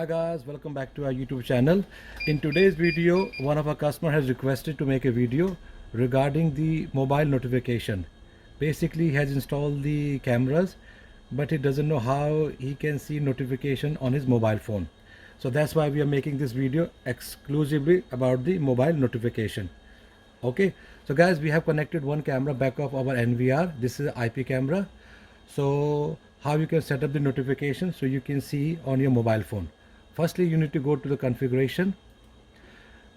Hi guys, welcome back to our YouTube channel. In today's video, one of our customer has requested to make a video regarding the mobile notification. Basically, he has installed the cameras, but he doesn't know how he can see notification on his mobile phone. So that's why we are making this video exclusively about the mobile notification. Okay, so guys, we have connected one camera back of our NVR. This is an IP camera. So how you can set up the notification so you can see on your mobile phone. Firstly, you need to go to the configuration.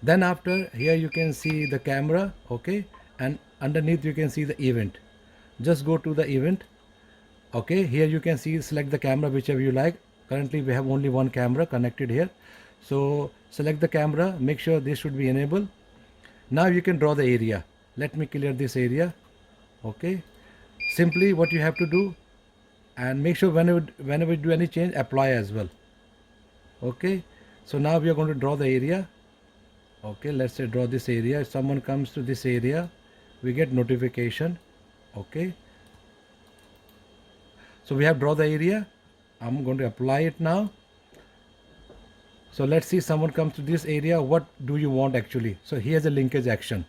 Then after, here you can see the camera, okay, and underneath you can see the event. Just go to the event. Okay, here you can see, select the camera whichever you like. Currently we have only one camera connected here, so select the camera, make sure this should be enabled. Now you can draw the area. Let me clear this area. Okay, simply what you have to do, and make sure whenever you do any change, apply as well. Okay, so now we are going to draw the area. Okay, let's say draw this area. If someone comes to this area, we get notification. Okay, so we have draw the area. I'm going to apply it now. So let's see, someone comes to this area. What do you want actually? So here's a linkage action.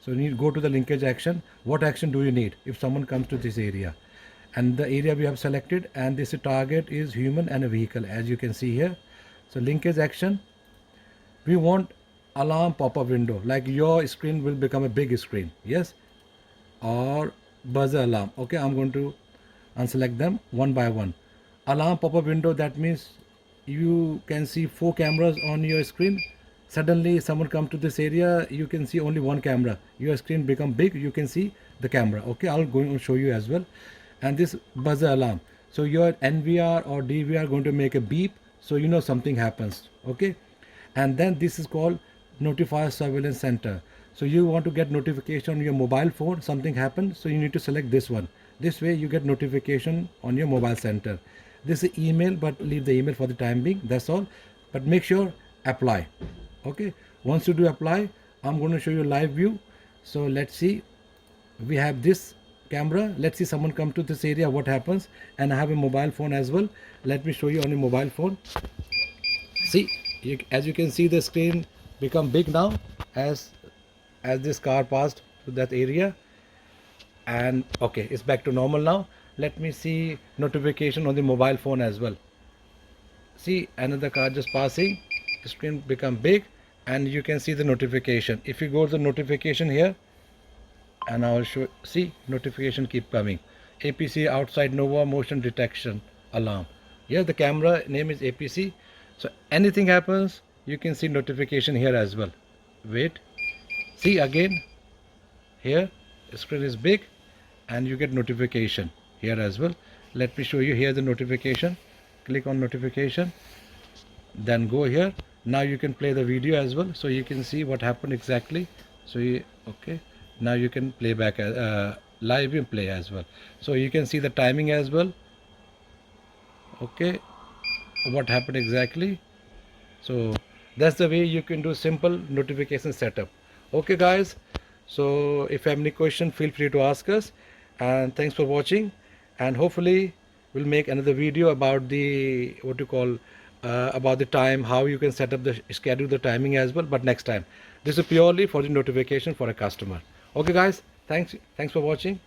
So you need to go to the linkage action. What action do you need if someone comes to this area? And the area we have selected, and this target is human and a vehicle, as you can see here. So linkage action, we want alarm pop-up window, like your screen will become a big screen, yes, or buzzer alarm. Okay, I'm going to unselect them one by one. Alarm pop-up window, that means you can see 4 cameras on your screen. Suddenly someone comes to this area, you can see only one camera, your screen become big, you can see the camera. Okay, I'll go and show you as well. And this buzzer alarm, so your NVR or DVR going to make a beep, so you know something happens. Okay, and then this is called notify surveillance center. So you want to get notification on your mobile phone, something happened, so you need to select this one. This way you get notification on your mobile center. This is email, but leave the email for the time being, that's all. But make sure apply. Okay, once you do apply, I'm going to show you live view. So let's see, we have this camera. Let's see someone come to this area, what happens. And I have a mobile phone as well. Let me show you on a mobile phone. See, as you can see, the screen become big now as this car passed to that area. And okay, it's back to normal now. Let me see notification on the mobile phone as well. See, another car just passing, the screen become big, and you can see the notification. If you go to the notification here, and I will show, see, notification keep coming. APC outside Nova motion detection alarm. Here the camera name is APC. So anything happens, you can see notification here as well. Wait, see again, here the screen is big and you get notification here as well. Let me show you here the notification. Click on notification, then go here. Now you can play the video as well, so you can see what happened exactly. So you, okay, now you can play back live and play as well, so you can see the timing as well. Okay, what happened exactly. So that's the way you can do simple notification setup. Okay guys, so if you have any question, feel free to ask us, and thanks for watching. And hopefully we'll make another video about the what you call about the time, how you can set up the schedule, the timing as well, but next time. This is purely for the notification for a customer. Okay guys, thanks for watching.